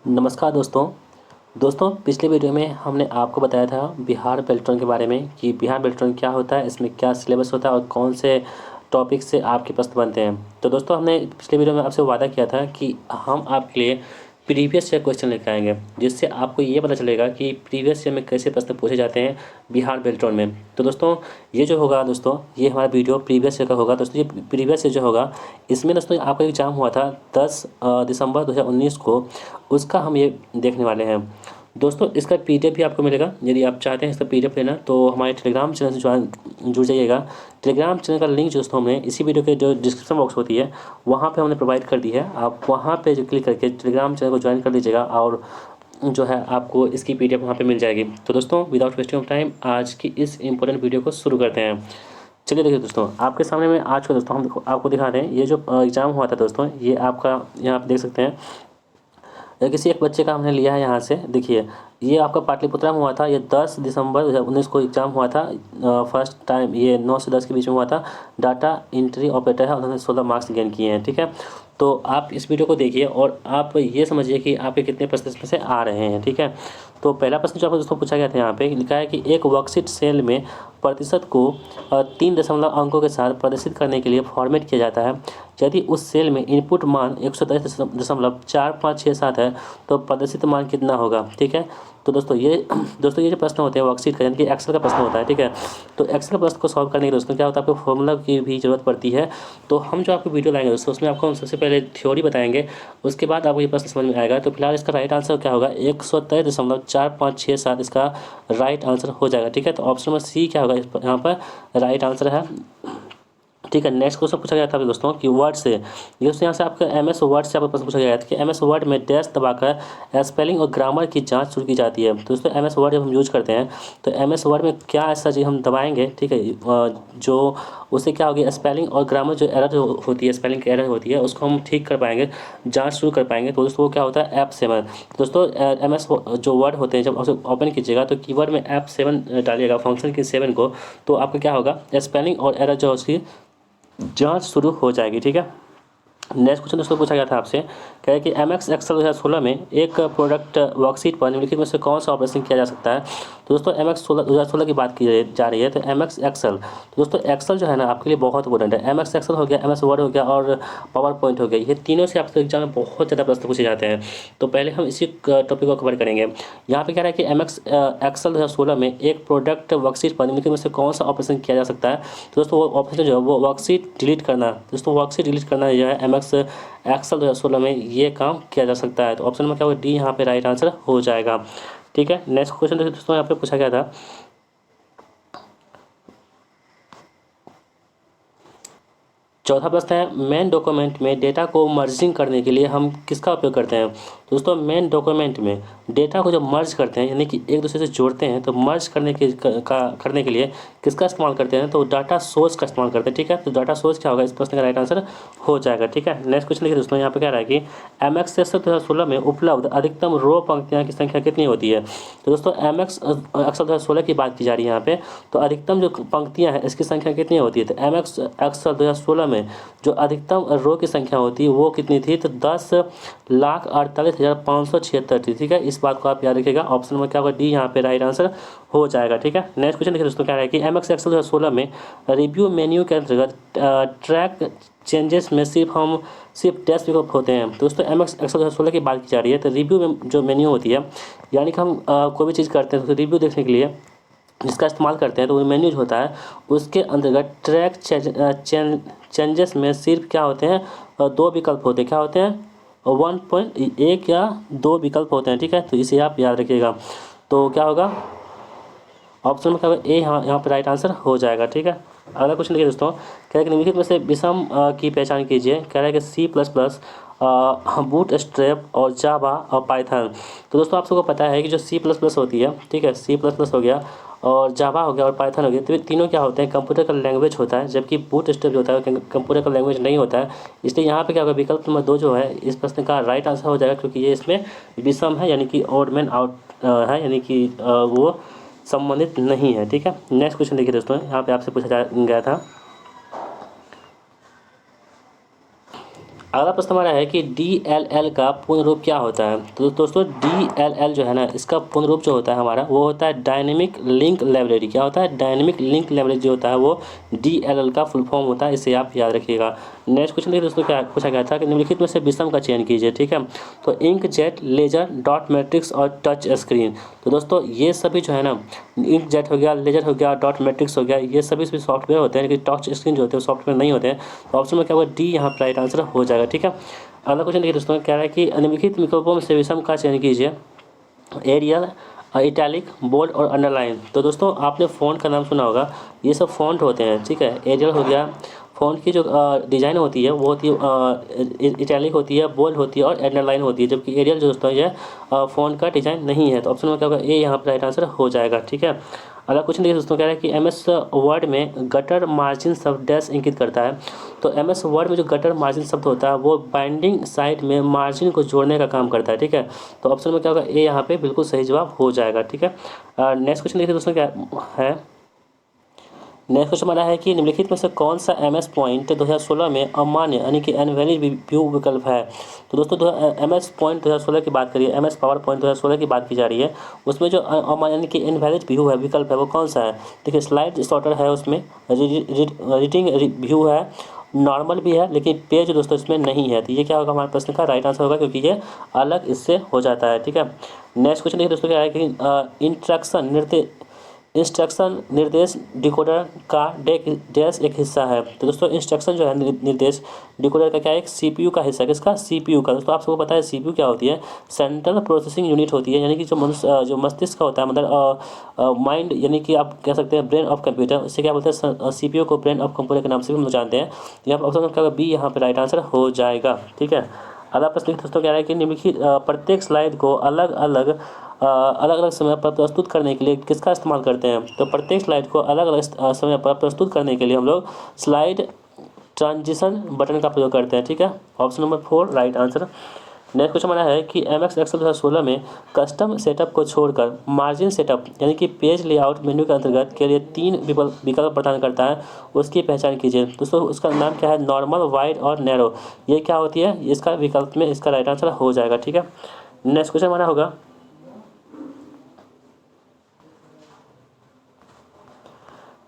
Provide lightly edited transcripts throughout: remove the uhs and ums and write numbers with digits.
नमस्कार दोस्तों पिछले वीडियो में हमने आपको बताया था बिहार बेल्ट्रॉन के बारे में कि बिहार बेल्ट्रॉन क्या होता है, इसमें क्या सिलेबस होता है और कौन से टॉपिक से आपके प्रश्न बनते हैं। तो दोस्तों हमने पिछले वीडियो में आपसे वादा किया था कि हम आपके लिए प्रीवियस ईयर क्वेश्चन लेकर आएंगे, जिससे आपको ये पता चलेगा कि प्रीवियस ईयर में कैसे प्रश्न पूछे जाते हैं बिहार बेल्ट्रॉन में। तो दोस्तों ये जो होगा दोस्तों, ये हमारा वीडियो प्रीवियस ईयर का होगा। दोस्तों ये प्रीवियस ईयर जो होगा, इसमें दोस्तों आपका एग्ज़ाम हुआ था 10 दिसंबर 2019 को, उसका हम ये देखने वाले हैं। दोस्तों इसका पीडीएफ भी आपको मिलेगा। यदि आप चाहते हैं इसका पीडीएफ लेना तो हमारे टेलीग्राम चैनल से जुड़ जाइएगा। टेलीग्राम चैनल का लिंक दोस्तों हमने इसी वीडियो के जो डिस्क्रिप्शन बॉक्स होती है वहाँ पे हमने प्रोवाइड कर दी है। आप वहाँ पे जो क्लिक करके टेलीग्राम चैनल को ज्वाइन कर लीजिएगा और जो है आपको इसकी पीडीएफ वहाँ पे मिल जाएगी। तो दोस्तों विदाउट वेस्टिंग ऑफ टाइम आज की इस इंपॉर्टेंट वीडियो को शुरू करते हैं। चलिए देखिए दोस्तों, आपके सामने में आज का दोस्तों हम आपको दिखा रहे हैं ये जो एग्ज़ाम हुआ था दोस्तों, ये आपका यहाँ पे देख सकते हैं। किसी एक बच्चे का हमने लिया है यहाँ से। देखिए ये आपका पाटलिपुत्रा में हुआ था, ये 10 दिसंबर 2019 को एग्ज़ाम हुआ था। फर्स्ट टाइम ये 9 से 10 के बीच में हुआ था। डाटा एंट्री ऑपरेटर है, उन्होंने 16 मार्क्स गेन किए हैं। ठीक है, तो आप इस वीडियो को देखिए और आप ये समझिए कि आपके कितने प्रश्न इसमें से आ रहे हैं। ठीक है, तो पहला प्रश्न जो आपको दोस्तों पूछा गया था, यहाँ पे लिखा है कि एक वर्कशीट सेल में प्रतिशत को 3 दशमलव अंकों के साथ प्रदर्शित करने के लिए फॉर्मेट किया जाता है। यदि उस सेल में इनपुट मान 123.4567 है तो प्रदर्शित मान कितना होगा। ठीक है, तो दोस्तों ये जो प्रश्न होते हैं वर्कशीट का, यानी कि एक्सेल का प्रश्न होता है। ठीक है, तो एक्सेल का प्रश्न को सॉल्व करने के लिए दोस्तों क्या होता है, आपको फॉर्मूला की भी ज़रूरत पड़ती है। तो हम जो आपको वीडियो लाएंगे दोस्तों, उसमें आपको हम सबसे पहले थ्योरी बताएंगे, उसके बाद आपको ये प्रश्न समझ में आएगा। तो फिलहाल इसका राइट आंसर क्या होगा, 123.4567 इसका राइट आंसर हो जाएगा। ठीक है, तो ऑप्शन नंबर सी क्या होगा यहाँ पर राइट आंसर है। ठीक है, नेक्स्ट क्वेश्चन पूछा गया था दोस्तों कि वर्ड से, ये दोस्तों यहाँ से आपका एमएस वर्ड से आपको प्रश्न पूछा गया था कि एमएस वर्ड में डैश दबाकर स्पेलिंग और ग्रामर की जांच शुरू की जाती है। तो दोस्तों एमएस वर्ड जब हम यूज करते हैं तो एमएस वर्ड में क्या ऐसा चीज़ हम दबाएंगे, ठीक है, जो उससे क्या होगी, स्पेलिंग और ग्रामर जो एरर होती है, स्पेलिंग की एरर होती है, उसको हम ठीक कर पाएंगे, जाँच शुरू कर पाएंगे। तो दोस्तों वो क्या होता है F7। दोस्तों एमएस जो वर्ड होते हैं जब उसे ओपन कीजिएगा तो कीवर्ड में F7 डालिएगा, फंक्शन की 7 को, तो आपका क्या होगा, स्पेलिंग और एरर जो है उसकी जांच शुरू हो जाएगी। ठीक है, नेक्स्ट क्वेश्चन दोस्तों पूछा गया था आपसे, कह रहे कि एम एक्स एक्सल 2016 में एक प्रोडक्ट वर्कशीट पर निम्नलिखित में से कौन सा ऑपरेशन किया जा सकता है। तो दोस्तों एम एक्स 2016 की बात की जा रही है, तो एम एक्स एक्सल, तो दोस्तों एक्सल जो है ना आपके लिए बहुत इंपॉर्टेंट है। एम एक्स एक्सल हो गया, एम एस वर्ड हो गया और पावर पॉइंट हो गया, ये तीनों से आपके एग्जाम में बहुत ज़्यादा प्रश्न पूछे जाते हैं। तो पहले हम इसी टॉपिक को कवर करेंगे। यहाँ पे कह रहा है कि एम एक्स एक्सल 2016 में एक प्रोडक्ट वर्कशीट पर निम्नलिखित में से कौन सा ऑपरेशन किया जा सकता है। तो दोस्तों वो ऑपरेशन जो है वो वर्कशीट डिलीट करना। दोस्तों वर्कशीट डिलीट करना जो है एम एक्स एक्सल 2016 में ये काम किया जा सकता है। तो ऑप्शन में क्या होगा, डी यहाँ पे राइट आंसर हो जाएगा। ठीक है, नेक्स्ट क्वेश्चन दोस्तों यहाँ पे पूछा गया था, चौथा प्रश्न है मेन डॉक्यूमेंट में डेटा को मर्जिंग करने के लिए हम किसका उपयोग करते हैं। दोस्तों मेन डॉक्यूमेंट में डेटा को जब मर्ज करते हैं, यानी कि एक दूसरे से जोड़ते हैं, तो मर्ज करने के लिए किसका इस्तेमाल करते हैं, तो डाटा सोर्स का इस्तेमाल करते हैं। ठीक है, तो डाटा सोर्स क्या होगा, इस प्रश्न का राइट आंसर हो जाएगा। ठीक है, नेक्स्ट क्वेश्चन देखिए दोस्तों, यहाँ पे कह रहा है कि एम एक्स 2016 में उपलब्ध अधिकतम रो पंक्तियाँ की संख्या कितनी होती है। तो दोस्तों एम एक्स एक्सल 2016 की बात की जा रही है यहाँ पे, तो अधिकतम जो पंक्तियाँ हैं इसकी संख्या कितनी होती है। तो एम एक्स एक्सल 2016 में जो अधिकतम रो की संख्या होती है वो कितनी थी, तो 10,48,576 थी। ठीक है, इस बात को आप याद रखिएगा। ऑप्शन में क्या होगा, डी यहाँ पे राइट आंसर हो जाएगा। ठीक है, नेक्स्ट क्वेश्चन देखिए दोस्तों, क्या है कि एम एक्स एक्सल 2016 में रिव्यू मेन्यू के अंतर्गत ट्रैक चेंजेस में सिर्फ डैश विकल्प होते हैं। दोस्तों एम एक्स एक्सल 2016 की बात की जा रही है, तो रिव्यू में जो मेन्यू होती है, यानी कि हम कोई भी चीज़ करते हैं तो रिव्यू देखने के लिए जिसका इस्तेमाल करते हैं, तो वो मेन्यू जो होता है उसके अंतर्गत ट्रैक चेंजेस में सिर्फ क्या होते हैं, दो विकल्प होते हैं। क्या होते हैं, 1.1 या 2 विकल्प होते हैं। ठीक है, तो इसे आप याद रखिएगा। तो क्या होगा, ऑप्शन में क्या होगा, ए यहाँ पे राइट आंसर हो जाएगा। ठीक है, अगला क्वेश्चन देखिए दोस्तों, कह रहा है कि निम्नलिखित में से विषम की पहचान कीजिए। कह रहा है कि C++, बूट स्ट्रैप और जावा और पाइथन। तो दोस्तों आप सबको पता है कि जो C++ होती है, ठीक है, C++ हो गया और जावा हो गया और पाइथन हो गया, तो ये तीनों क्या होते हैं, कंप्यूटर का लैंग्वेज होता है, जबकि बूट स्ट्रैप जो होता है कंप्यूटर का लैंग्वेज नहीं होता है। इसलिए यहाँ पे क्या होगा, विकल्प नंबर 2 जो है इस प्रश्न का राइट आंसर हो जाएगा, क्योंकि ये इसमें विषम है, यानी कि ऑड मैन आउट है, यानी कि वो संबंधित नहीं है। ठीक है, नेक्स्ट क्वेश्चन देखिए दोस्तों, यहाँ पे आपसे पूछा गया था, अगला प्रश्न हमारा है कि DLL का पूर्ण रूप क्या होता है। तो दोस्तों DLL जो है ना, इसका पूर्ण रूप जो होता है हमारा वो होता है डायनेमिक लिंक लाइब्रेरी। क्या होता है? डायनेमिक लिंक लाइब्रेरी जो होता है वो DLL का फुल फॉर्म होता है, इसे आप याद रखिएगा। नेक्स्ट क्वेश्चन देखिए दोस्तों, क्या पूछा गया था कि निम्नलिखित में से विषम का चयन कीजिए। ठीक है, तो इंकजेट, लेजर, डॉट मैट्रिक्स और टच स्क्रीन। तो दोस्तों ये सभी जो है ना, इंकजेट हो गया, लेजर हो गया, डॉट मैट्रिक्स हो गया, ये सभी सॉफ्टवेयर होते हैं, लेकिन टच स्क्रीन जो होते हैं सॉफ्टवेयर नहीं होते हैं। तो ऑप्शन में क्या होगा? डी यहाँ पर राइट आंसर हो जाएगा। ठीक है, अगला क्वेश्चन देखिए दोस्तों, कह रहा है कि निम्नलिखित विकल्पों में से विषम का चयन कीजिए। एरियल, इटैलिक, बोल्ड और अंडरलाइन। तो दोस्तों आपने फ़ॉन्ट का नाम सुना होगा, ये सब फ़ॉन्ट होते हैं। ठीक है, एरियल हो गया, फ़ॉन्ट की जो डिज़ाइन होती है वो होती है इटैलिक होती है, बोल्ड होती है और अंडरलाइन होती है, जबकि एरियल जो दोस्तों ये फ़ॉन्ट का डिज़ाइन नहीं है। तो ऑप्शन में क्या होगा? ए यहाँ पर राइट आंसर हो जाएगा। ठीक है, अगला क्वेश्चन देखिए दोस्तों, कह रहा है कि MS वर्ड में गटर मार्जिन शब्द डैश इंगित करता है। तो MS वर्ड में जो गटर मार्जिन शब्द होता है वो बाइंडिंग साइड में मार्जिन को जोड़ने का काम करता है। ठीक है, तो ऑप्शन में क्या होगा? ए यहाँ पे बिल्कुल सही जवाब हो जाएगा। ठीक है, नेक्स्ट क्वेश्चन देखिए दोस्तों, क्या है? नेक्स्ट क्वेश्चन हमारा है कि निम्नलिखित में से कौन सा MS पॉइंट 2016 में अमान्य यानी कि अनवैलिड व्यू विकल्प है। तो दोस्तों MS पॉइंट 2016 की बात करिए, MS पावर पॉइंट 2016 की बात की जा रही है, उसमें जो अमान्य यानी कि इनवैलिड व्यू है, विकल्प है, वो कौन सा है? देखिए स्लाइड सॉर्टर है, उसमें रीडिंग व्यू है, नॉर्मल भी है, लेकिन पेज दोस्तों इसमें नहीं है। तो ये क्या होगा? हमारे प्रश्न का राइट आंसर होगा, क्योंकि ये अलग इससे हो जाता है। ठीक है, नेक्स्ट क्वेश्चन देखिए दोस्तों, क्या है कि इंस्ट्रक्शन निर्देश डिकोडर का डैश एक हिस्सा है। तो दोस्तों इंस्ट्रक्शन जो है निर्देश डिकोडर का क्या है? एक CPU का हिस्सा है। किसका? CPU का। दोस्तों आप सबको पता है CPU क्या होती है? सेंट्रल प्रोसेसिंग यूनिट होती है, यानी कि जो मस्तिष्क का होता है, मतलब माइंड, यानी कि आप कह सकते हैं ब्रेन ऑफ कंप्यूटर। इससे क्या बोलते हैं? CPU को ब्रेन ऑफ कंप्यूटर के नाम से भी हम लोग जानते हैं। यहाँ पर ऑप्शन क्या? बी यहाँ पर राइट आंसर हो जाएगा। ठीक है, अगला प्रश्न दोस्तों कह रहा है कि निम्नलिखित प्रत्येक स्लाइड को अलग अलग समय पर प्रस्तुत करने के लिए किसका इस्तेमाल करते हैं। तो प्रत्येक स्लाइड को अलग अलग समय पर प्रस्तुत करने के लिए हम लोग स्लाइड ट्रांजिशन बटन का प्रयोग करते हैं। ठीक है, option number 4 right answer. Next question हमारा है कि MS एक्सेल 2016 में कस्टम सेटअप को छोड़कर मार्जिन सेटअप यानी कि पेज लेआउट मेन्यू के अंतर्गत के लिए 3 विकल्प प्रदान करता है, उसकी पहचान कीजिए। दोस्तों उसका नाम क्या है? नॉर्मल, वाइड और नैरो। ये क्या होती है? इसका विकल्प में इसका राइट आंसर हो जाएगा। ठीक है, नेक्स्ट क्वेश्चन हमारा होगा,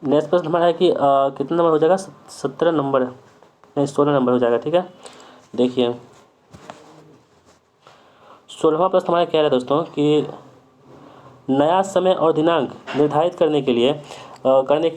नेक्स्ट प्रश्न हमारा है कि कितना नंबर हो जाएगा? 17 नंबर, नहीं 16 नंबर हो जाएगा। ठीक है, देखिए 16वां प्रश्न हमारा क्या है दोस्तों कि नया समय और दिनांक निर्धारित करने के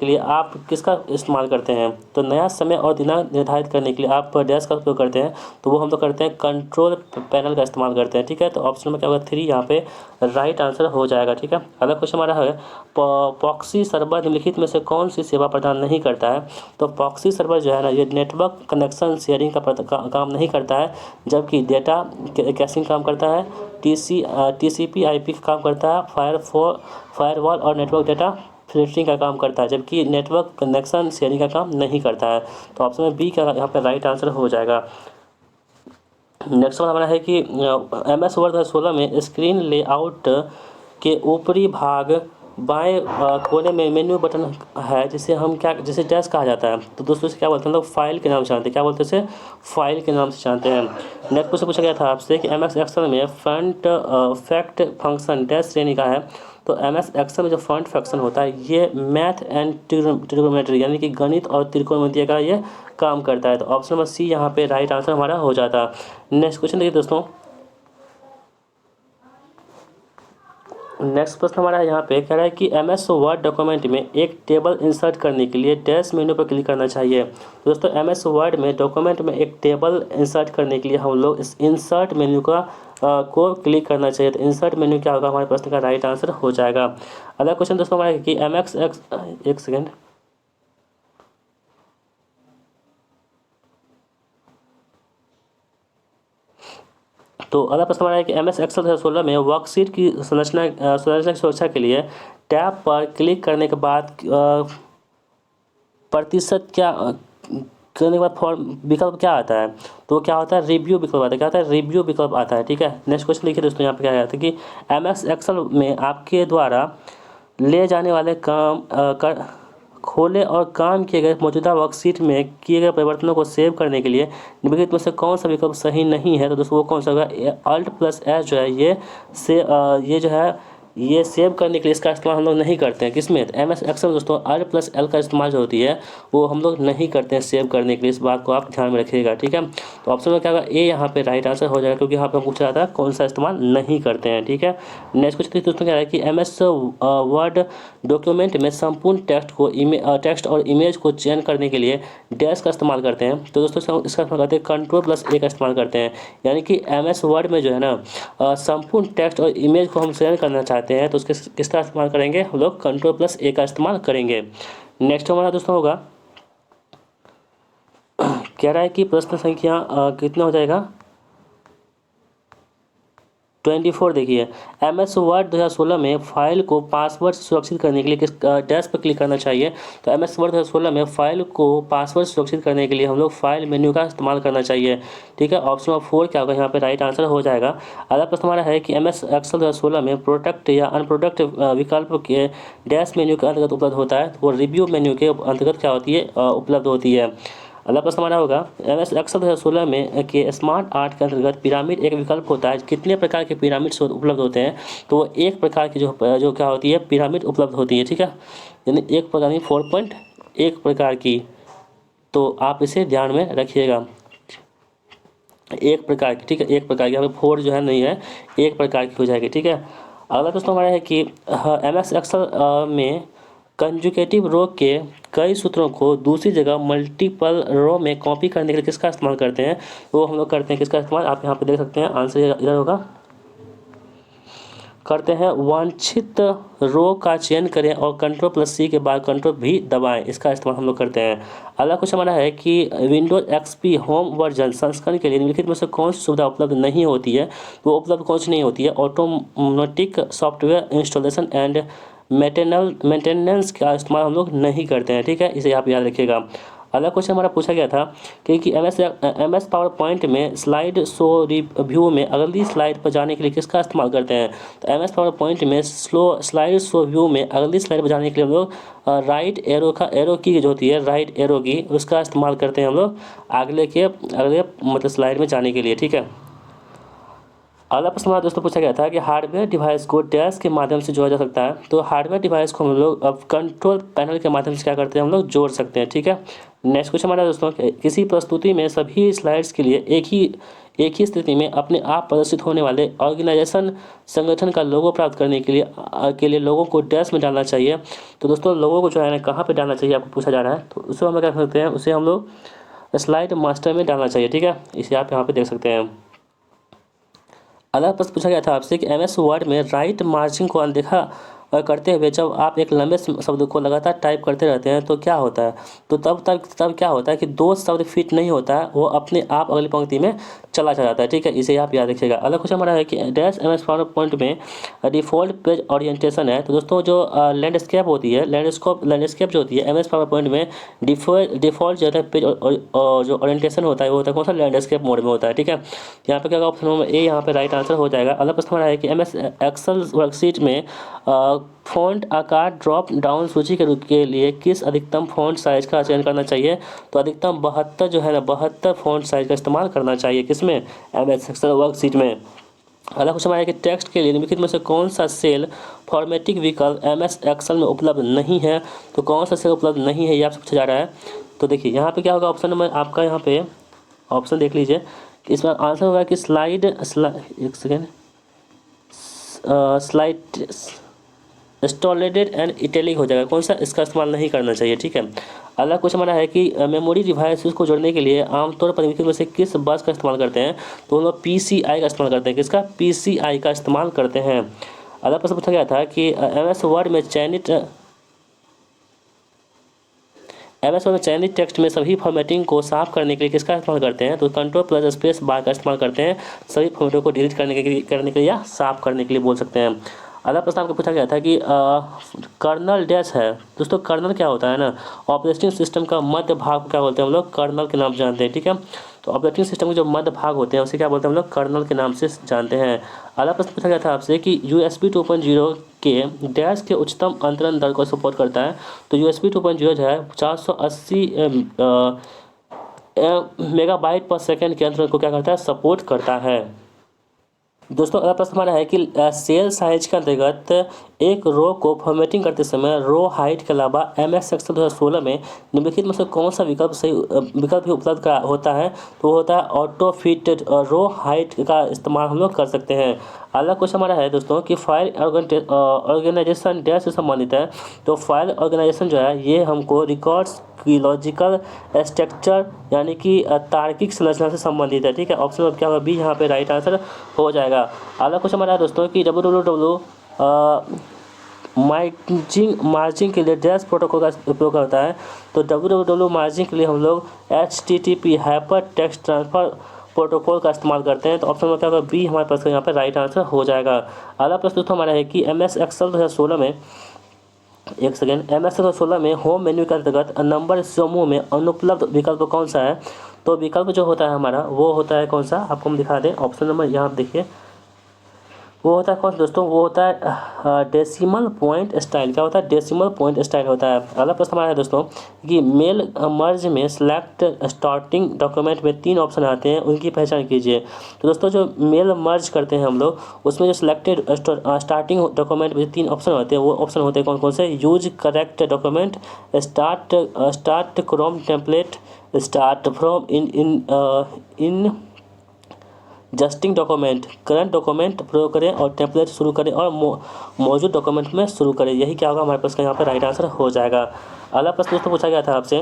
लिए आप किसका इस्तेमाल करते हैं। तो नया समय और दिनांक निर्धारित करने के लिए आप डैश का उपयोग करते हैं, तो वो हम लोग करते हैं कंट्रोल पैनल का इस्तेमाल करते हैं। ठीक है, तो ऑप्शन में क्या होगा? 3 यहाँ पे राइट आंसर हो जाएगा। ठीक है, अगला क्वेश्चन हमारा है प्रॉक्सी सर्वर निम्नलिखित में से कौन सी सेवा प्रदान नहीं करता है। तो प्रॉक्सी सर्वर जो है ना, ये नेटवर्क कनेक्शन शेयरिंग का काम नहीं करता है, जबकि डेटा कैशिंग काम करता है, TCP/IP का काम करता है, फायरवॉल और नेटवर्क डेटा फिल्टरिंग का काम करता है, जबकि नेटवर्क कनेक्शन शेयरिंग का काम नहीं करता है। तो ऑप्शन में बी का यहाँ पर राइट आंसर हो जाएगा। नेक्स्ट हमारा है कि MS वर्ड 2016 में स्क्रीन लेआउट के ऊपरी भाग बाएं कोने में मेन्यू बटन है, जिसे डैश कहा जाता है। तो दोस्तों इसे क्या बोलते हैं? लोग फाइल के नाम से जानते हैं। क्या बोलते हैं इसे? फाइल के नाम से जानते हैं। नेक्स्ट क्वेश्चन पूछा गया था आपसे कि MS एक्सेल में फ्रंट फैक्ट फंक्शन डैश श्रेणी का है। तो MS एक्सेल में जो फ्रंट फंक्शन होता है ये मैथ एंड ट्रिग्नोमेट्री यानी कि गणित और त्रिकोणमिति का ये काम करता है। तो ऑप्शन नंबर सी यहाँ पे राइट आंसर हमारा हो जाता है। नेक्स्ट क्वेश्चन देखिए दोस्तों, नेक्स्ट प्रश्न हमारा यहाँ पे कह रहा है कि MS वर्ड डॉक्यूमेंट में एक टेबल इंसर्ट करने के लिए डैश मेन्यू पर क्लिक करना चाहिए। तो दोस्तों MS वर्ड में डॉक्यूमेंट में एक टेबल इंसर्ट करने के लिए हम लोग इस इंसर्ट मेन्यू को क्लिक करना चाहिए। तो इंसर्ट मेन्यू क्या होगा? हमारे प्रश्न का राइट आंसर हो जाएगा। अगला क्वेश्चन दोस्तों हमारा कि एक सेकेंड, तो अगला प्रश्न हमारा है कि MS एक्सेल 2016 में वर्कशीट की संरचना की सुरक्षा के लिए टैब पर क्लिक करने के बाद प्रतिशत क्या करने के बाद फॉर्म विकल्प क्या आता है? तो क्या होता है? रिव्यू विकल्प आता है। क्या होता है? रिव्यू विकल्प आता है। ठीक है, नेक्स्ट क्वेश्चन देखिए दोस्तों, यहाँ पे क्या आता है कि MS एक्सेल में आपके द्वारा ले जाने वाले खोले और काम किए गए मौजूदा वर्कशीट में किए गए परिवर्तनों को सेव करने के लिए निम्नलिखित में से कौन सा विकल्प सही नहीं है? तो दोस्तों वो कौन सा होगा? Alt+S जो है ये जो है ये सेव करने के लिए इसका इस्तेमाल हम लोग नहीं करते हैं। किसमें? MS एक्सेल दोस्तों Alt+L का इस्तेमाल जो होती है वो हम लोग नहीं करते हैं सेव करने के लिए। इस बात को आप ध्यान में रखिएगा, ठीक है। तो ऑप्शन में क्या होगा? ए यहाँ पे राइट आंसर हो जाएगा, क्योंकि यहाँ पे पूछा जाता है कौन सा इस्तेमाल नहीं करते हैं, ठीक है। नेक्स्ट क्वेश्चन दोस्तों क्या है कि MS वर्ड डॉक्यूमेंट में संपूर्ण टेक्स्ट और इमेज को चयन करने के लिए डैश का इस्तेमाल करते हैं। तो दोस्तों इसका इस्तेमाल करते हैं Ctrl+A का इस्तेमाल करते हैं। यानी कि MS वर्ड में जो है ना संपूर्ण टेक्स्ट और इमेज को हम चयन करना चाहते हैं तो किसका इस्तेमाल करेंगे? हम लोग Ctrl+A का इस्तेमाल करेंगे। नेक्स्ट हमारा दोस्तों होगा, कह रहा है कि प्रश्न संख्या कितना हो जाएगा? 24। देखिए, MS वर्ड 2016 में फाइल को पासवर्ड सुरक्षित करने के लिए किस डैश पर क्लिक करना चाहिए? तो MS वर्ड 2016 में फाइल को पासवर्ड सुरक्षित करने के लिए हम लोग फाइल मेन्यू का इस्तेमाल करना चाहिए, ठीक है। ऑप्शन नंबर 4 क्या होगा? यहाँ पे राइट आंसर हो जाएगा। अगला प्रश्न हमारा है कि MS एक्सेल 2016 में प्रोडक्ट या अनप्रोडक्ट विकल्प के डैश मेन्यू के अंतर्गत उपलब्ध होता है, तो वो रिव्यू मेन्यू के अंतर्गत क्या होती है? उपलब्ध होती है। अगला प्रश्न हमारा होगा, MS एक्सेल 2016 में के स्मार्ट आर्ट के अंतर्गत पिरामिड एक विकल्प होता है। कितने प्रकार के पिरामिड्स उपलब्ध होते हैं? तो वो एक प्रकार की जो क्या होती है? पिरामिड उपलब्ध होती है, ठीक है। यानी एक प्रकार की 4.1 प्रकार की, तो आप इसे ध्यान में रखिएगा। एक प्रकार की, ठीक है, एक प्रकार की, यहाँ पे 4 जो है नहीं है, एक प्रकार की हो जाएगी, ठीक है। अगला दोस्तों हमारा है कि MS एक्सेल में कंजुगेटिव रो के कई सूत्रों को दूसरी जगह मल्टीपल रो में कॉपी करने के लिए किसका इस्तेमाल करते हैं? वो हम लोग करते हैं किसका इस्तेमाल? आप यहाँ पे देख सकते हैं, आंसर इधर होगा। करते हैं वांछित रो का चयन करें और Ctrl+C के बाद Ctrl भी दबाएं, इसका इस्तेमाल हम लोग करते हैं। अगला क्वेश्चन हमारा है कि विंडोज XP होम वर्जन संस्करण के लिए निम्नलिखित में से कौन सी सुविधा उपलब्ध नहीं होती है? वो उपलब्ध कौन सी नहीं होती है? Automatic software installation and maintenance का इस्तेमाल हम लोग नहीं करते हैं, ठीक है। इसे आप याद रखिएगा। अगला क्वेश्चन हमारा पूछा गया था कि MS पावर पॉइंट में स्लाइड शो व्यू में अगली स्लाइड पर जाने के लिए किसका इस्तेमाल करते हैं? तो MS पावर पॉइंट में स्लाइड शो व्यू में अगली स्लाइड पर जाने के लिए हम लोग राइट एरो की जो होती है, राइट एरो की, उसका इस्तेमाल करते हैं हम लोग अगले मतलब स्लाइड में जाने के लिए, ठीक है। अगला प्रश्न हमारा दोस्तों पूछा गया था कि हार्डवेयर डिवाइस को डैश के माध्यम से जोड़ा जा सकता है। तो हार्डवेयर डिवाइस को हम लोग अब कंट्रोल पैनल के माध्यम से क्या करते हैं? हम लोग जोड़ सकते हैं, ठीक है। नेक्स्ट क्वेश्चन हमारा दोस्तों, किसी प्रस्तुति में सभी स्लाइड्स के लिए एक ही स्थिति में अपने आप प्रदर्शित होने वाले ऑर्गेनाइजेशन संगठन का लोगो प्राप्त करने के लिए लोगों को डैश में डालना चाहिए। तो दोस्तों लोगों को जो है ना कहाँ पर डालना चाहिए आपको पूछा जा रहा है, तो उसे हम क्या करते हैं? उसे हम लोग स्लाइड मास्टर में डालना चाहिए, ठीक है। इसे आप यहाँ पर देख सकते हैं। अगला प्रश्न पूछा गया था आपसे कि MS वर्ड में राइट मार्जिन को अनदेखा करते हुए जब आप एक लंबे शब्द को लगातार टाइप करते रहते हैं तो क्या होता है? तो तब क्या होता है कि 2 शब्द फिट नहीं होता है, वो अपने आप अगली पंक्ति में चला जाता है, ठीक है। इसे आप याद रखिएगा। अगला क्वेश्चन हमारा है कि डैश MS पावर पॉइंट में डिफ़ॉल्ट पेज ओरिएंटेशन है। तो दोस्तों जो लैंडस्केप होती है, लैंडस्केप जो होती है MS पावर पॉइंट में डिफ़ॉल्ट जो होता है पेज और जो ओरिएंटेशन होता है वो होता है कौन सा? लैंडस्केप मोड में होता है, ठीक है। यहाँ पे क्या होगा? ऑप्शन नंबर ए यहाँ पे राइट आंसर हो जाएगा। अगला प्रश्न हमारा है कि MS एक्सेल वर्कशीट में फ़ॉन्ट आकार ड्रॉप डाउन सूची के लिए किस अधिकतम फ़ॉन्ट साइज़ का चयन करना चाहिए? तो अधिकतम 72 जो है ना 72 फ़ॉन्ट साइज़ का इस्तेमाल करना चाहिए। किसमें? MS एक्सेल वर्कशीट में। अगला क्वेश्चन आया कि टेक्स्ट के लिए निम्नलिखित में से कौन सा सेल फॉर्मेटिंग विकल्प MS एक्सेल में उपलब्ध नहीं है? तो कौन सा सेल उपलब्ध नहीं है ये आपसे पूछा जा रहा है। तो देखिए यहाँ पे क्या होगा? ऑप्शन नंबर आपका यहाँ पे ऑप्शन देख लीजिए, इसमें आंसर होगा कि एक सेकेंड, स्लाइड स्टॉलेटेड एंड इटैलिक हो जाएगा। कौन सा? इसका इस्तेमाल नहीं करना चाहिए, ठीक है। अगला क्वेश्चन हमारा है कि मेमोरी डिवाइसेस को जोड़ने के लिए आमतौर पर निम्नलिखित में से किस बस का इस्तेमाल करते हैं? तो हम लोग PCI का इस्तेमाल करते हैं। किसका? PCI का इस्तेमाल करते हैं। अगला प्रश्न पूछा गया था कि MS वर्ड में चयनित टेक्स्ट में सभी फॉर्मेटिंग को साफ करने के लिए किसका इस्तेमाल करते हैं? तो Ctrl+S का इस्तेमाल करते हैं सभी फॉर्मेटों को डिलीट करने के लिए या साफ करने के लिए बोल सकते हैं। अगला प्रश्न आपको पूछा गया था कि कर्नल डैश है। दोस्तों कर्नल क्या होता है ना? ऑपरेटिंग सिस्टम का मध्य भाग को क्या बोलते हैं हम लोग? कर्नल के नाम जानते हैं, ठीक है। तो तो ऑपरेटिंग सिस्टम के जो मध्य भाग होते हैं उसे क्या बोलते हैं हम लोग, कर्नल के नाम से जानते हैं। अगला प्रश्न पूछा गया था आपसे कि USB 2.0 के डैश के उच्चतम अंतरण दर को सपोर्ट करता है। तो USB 2.0 जो है 480 मेगाबाइट पर सेकेंड के अंतरण को क्या करता है, सपोर्ट करता है। दोस्तों अगला प्रश्न हमारा है कि सेल साइज के अंतर्गत एक रो को फॉर्मेटिंग करते समय रो हाइट के अलावा MS एक्सेल 2016 में निम्नलिखित में से कौन सा विकल्प भी उपलब्ध होता है। तो वो होता है ऑटो फिट रो हाइट का इस्तेमाल हम लोग कर सकते हैं। अगला क्वेश्चन हमारा है दोस्तों कि फाइल ऑर्गेनाइजेशन डैश से संबंधित है। तो फाइल ऑर्गेनाइजेशन जो है ये हमको रिकॉर्ड्स की लॉजिकल स्ट्रक्चर यानी कि तार्किक संरचना से संबंधित है। ठीक है, ऑप्शन में क्या होगा, बी यहाँ पे राइट आंसर हो जाएगा। अगला क्वेश्चन हमारा है दोस्तों कि www मार्जिंग के लिए डैश प्रोटोकॉल का उपयोग करता है। तो www मार्जिंग के लिए हम लोग HTTP hyper text transfer protocol का इस्तेमाल करते हैं। तो ऑप्शन में क्या होगा, बी हमारे पास यहाँ पर राइट आंसर हो जाएगा। अगला प्रश्न दोस्तों हमारा है कि MS एक्सेल 2016 में MS 2016 में होम मेन्यू के अंतर्गत नंबर समूह में अनुपलब्ध विकल्प कौन सा है। तो विकल्प जो होता है हमारा वो होता है कौन सा, आपको हम दिखा दें। ऑप्शन नंबर यहाँ देखिए, वो होता है कौन सा दोस्तों, वो होता है डेसिमल पॉइंट स्टाइल। क्या होता है, डेसिमल पॉइंट स्टाइल होता है। अगला प्रश्न हमारा है दोस्तों कि मेल मर्ज में सिलेक्ट स्टार्टिंग डॉक्यूमेंट में 3 ऑप्शन आते हैं, उनकी पहचान कीजिए। तो दोस्तों जो मेल मर्ज करते हैं हम लोग उसमें जो सिलेक्टेड स्टार्टिंग डॉक्यूमेंट में 3 ऑप्शन होते हैं, वो ऑप्शन होते हैं कौन कौन से, use correct document, start chrome template, start from existing document, current document प्रयोग करें और टेम्पलेट शुरू करें और मौजूद डॉक्यूमेंट में शुरू करें। यही क्या होगा हमारे पास का यहाँ पर राइट आंसर हो जाएगा। अगला प्रश्न दोस्तों पूछा गया था आपसे,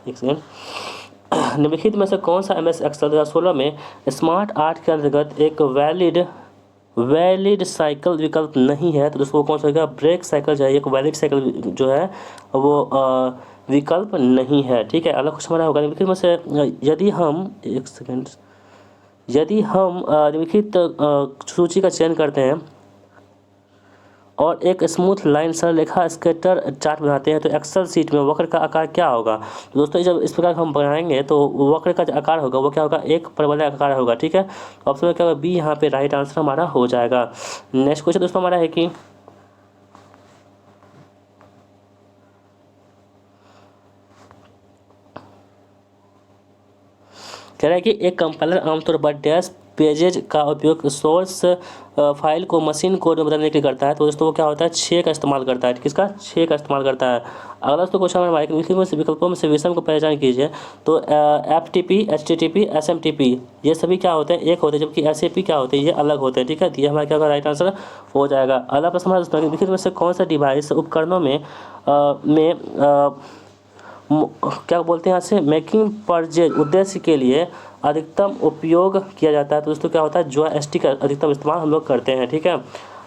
एक सेकेंड, निम्नलिखित में से कौन सा MS एक्सेल 2016 में स्मार्ट आर्ट के अंतर्गत एक वैलिड साइकिल विकल्प नहीं है। तो दोस्तों वो कौन सा होगा, ब्रेक साइकिल जो है एक वैलिड साइकिल जो है वो विकल्प नहीं है। ठीक है, अगला क्वेश्चन हमारा होगा निम्नलिखित में से यदि हम निम्नलिखित सूची का चयन करते हैं और एक स्मूथ लाइन सरलेखा स्कैटर चार्ट बनाते हैं तो एक्सेल शीट में वक्र का आकार क्या होगा। तो दोस्तों जब इस प्रकार हम बनाएंगे तो वक्र का जो आकार होगा वो क्या होगा, एक परवलय आकार होगा। ठीक है, ऑप्शन में क्या होगा, बी यहाँ पे राइट आंसर हमारा हो जाएगा। नेक्स्ट क्वेश्चन दोस्तों हमारा है कि कह रहा है कि एक कंपाइलर आमतौर पर डैश पेजेज का उपयोग सोर्स फाइल को मशीन कोड में बदलने के लिए करता है। तो दोस्तों वो क्या होता है, 6 का इस्तेमाल करता है। किसका, 6 का इस्तेमाल करता है। अगला दोस्तों क्वेश्चन हमारे विकल्पों में से विषम को पहचान कीजिए। तो FTP HTTP SMTP ये सभी क्या होते हैं, एक होते हैं, जबकि SAP क्या होते हैं, ये अलग होते हैं। ठीक है, ये हमारा क्या होगा, राइट आंसर हो जाएगा। अगला प्रश्न हमारा दोस्तों निम्नलिखित में से कौन सा डिवाइस उपकरणों में क्या बोलते हैं यहाँ से मेकिंग परचेज उद्देश्य के लिए अधिकतम उपयोग किया जाता है। तो दोस्तों क्या होता है, जॉयस्टिक का अधिकतम इस्तेमाल हम लोग करते हैं। ठीक है,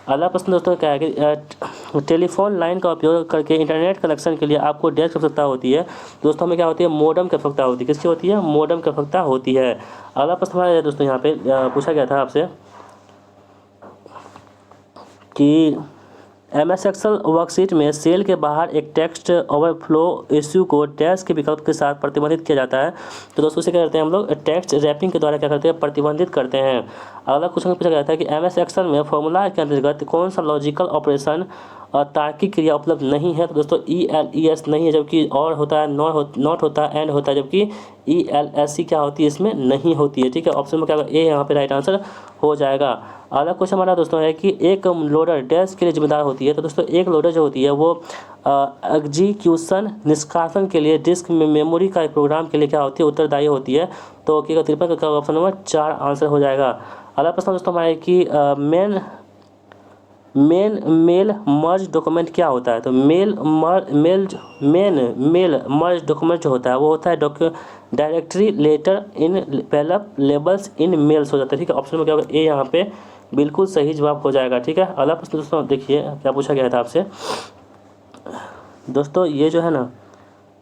अगला प्रश्न दोस्तों क्या है कि टेलीफोन लाइन का उपयोग करके इंटरनेट कनेक्शन के लिए आपको डैश की आवश्यकता होती है। दोस्तों हमें क्या होती है, मोडम की आवश्यकता होती है। किसकी होती है, मोडम की आवश्यकता होती है। अगला प्रश्न हमारा दोस्तों यहाँ पे पूछा गया था आपसे कि MS एक्सेल वर्कशीट में सेल के बाहर एक टेक्स्ट ओवरफ्लो इश्यू को डैश के विकल्प के साथ प्रतिबंधित किया जाता है। तो दोस्तों इसे क्या करते हैं हम लोग, टेक्स्ट रैपिंग के द्वारा क्या करते हैं, प्रतिबंधित करते हैं। अगला क्वेश्चन पूछा गया था कि MS एक्सेल में फॉर्मूला के अंतर्गत कौन सा लॉजिकल ऑपरेशन तार्किक क्रिया उपलब्ध नहीं है। तो दोस्तों ELES नहीं है, जबकि और होता है, नॉट होता है, एंड होता है, जबकि ELSC क्या होती है, इसमें नहीं होती है। ठीक है, ऑप्शन में क्या होगा, ए यहाँ पे राइट आंसर हो जाएगा। अगला क्वेश्चन हमारा दोस्तों है कि एक लोडर डैश के लिए जिम्मेदार होती है। तो दोस्तों एक लोडर जो होती है वो एग्जीक्यूशन निष्कासन के लिए डिस्क में मेमोरी का प्रोग्राम के लिए क्या होती है, उत्तरदायी होती है। तो क्या 53 का ऑप्शन नंबर 4 आंसर हो जाएगा। अगला प्रश्न दोस्तों हमारा है कि मेल मर्ज डॉक्यूमेंट क्या होता है। तो मेल मर्ज डॉक्यूमेंट जो होता है वो होता है directory letter in develop labels in mails हो जाता है। ठीक है, ऑप्शन में क्या होगा, ए यहाँ पे बिल्कुल सही जवाब हो जाएगा। ठीक है, अगला प्रश्न दोस्तों देखिए क्या पूछा गया था आपसे दोस्तों, ये जो है ना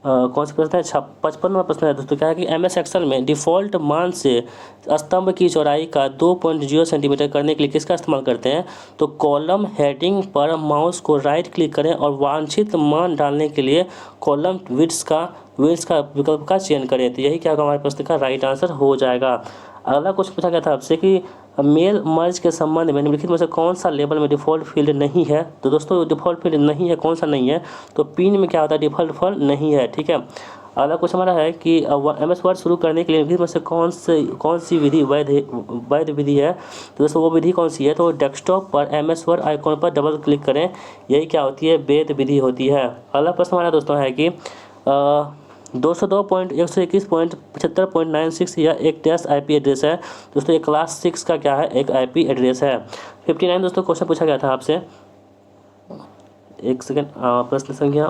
कौन सा प्रश्न है 55वां प्रश्न है दोस्तों। क्या है कि MS एक्सेल में डिफ़ॉल्ट मान से स्तंभ की चौड़ाई का 2.0 सेंटीमीटर करने के लिए किसका इस्तेमाल करते हैं? तो कॉलम हेडिंग पर माउस को राइट क्लिक करें और वांछित मान डालने के लिए कॉलम विड्थ का विकल्प का चयन करें। तो यही क्या होगा हमारे प्रश्न का राइट आंसर हो जाएगा। अगला क्वेश्चन पूछा गया था आपसे कि मेल मर्ज के संबंध में निम्नलिखित में से कौन सा लेबल में डिफ़ॉल्ट फील्ड नहीं है? तो दोस्तों डिफ़ॉल्ट फील्ड नहीं है, कौन सा नहीं है? तो पिन में क्या होता है डिफ़ॉल्ट फील्ड नहीं है, ठीक है। अगला क्वेश्चन हमारा है कि MS वर्ड शुरू करने के लिए निम्नलिखित में से कौन सी विधि वैध विधि है? तो दोस्तों वो विधि कौन सी है? तो डेस्कटॉप पर MS वर्ड आइकॉन पर डबल क्लिक करें, यही क्या होती है? वैध विधि होती है। अगला प्रश्न हमारा दोस्तों है कि 202.121.75.96 या एक टेस्ट IP एड्रेस है। दोस्तों ये क्लास 6 का क्या है? एक IP एड्रेस है। 59 दोस्तों क्वेश्चन पूछा गया था आपसे, एक सेकेंड, प्रश्न संख्या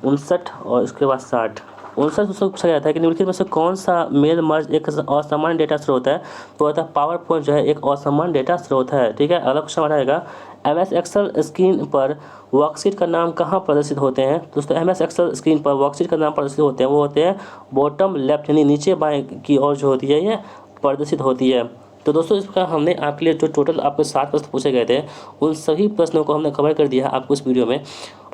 59 और इसके बाद 60। 59 दोस्तों पूछा गया था कि निम्नलिखित में से कौन सा मेल मर्ज एक असामान्य डेटा स्रोत है? तो होता है पावर पॉइंट जो है एक असामान्य डेटा स्रोत है, ठीक है। अगला क्वेश्चन हमारा रहेगा MS एक्सेल स्क्रीन पर वर्कशीट का नाम कहाँ प्रदर्शित होते हैं? दोस्तों MS एक्सेल स्क्रीन पर वर्कशीट का नाम प्रदर्शित होते हैं, वो होते हैं बॉटम लेफ्ट यानी नीचे बाएं की ओर जो होती है ये प्रदर्शित होती है। तो दोस्तों इस प्रकार हमने आपके लिए जो टोटल आपको 7 प्रश्न पूछे गए थे उन सभी प्रश्नों को हमने कवर कर दिया है आपको इस वीडियो में।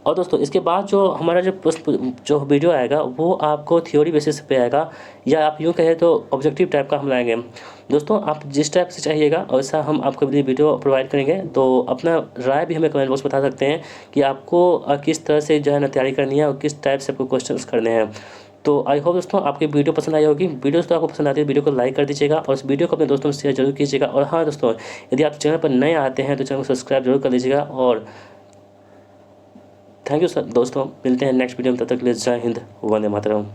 और दोस्तों इसके बाद जो हमारा जो वीडियो आएगा वो आपको थ्योरी बेसिस पे आएगा, या आप यूँ कहें तो ऑब्जेक्टिव टाइप का हम लाएंगे। दोस्तों आप जिस टाइप से चाहिएगा वैसा हम आपको वीडियो प्रोवाइड करेंगे। तो अपना राय भी हमें कमेंट बॉक्स में बता सकते हैं कि आपको किस तरह से जो है ना तैयारी करनी है और किस टाइप से आपको क्वेश्चंस करने हैं। तो आई होप दोस्तों आपकी वीडियो पसंद आई होगी। वीडियो दोस्तों आपको पसंद आती है वीडियो को लाइक कर दीजिएगा और इस वीडियो को अपने दोस्तों में शेयर जरूर कीजिएगा। और हाँ दोस्तों, यदि आप चैनल पर नए आते हैं तो चैनल को सब्सक्राइब जरूर कर लीजिएगा। और थैंक यू सर दोस्तों, मिलते हैं नेक्स्ट वीडियो में, तब तक के लिए जय हिंद, वंदे मातरम।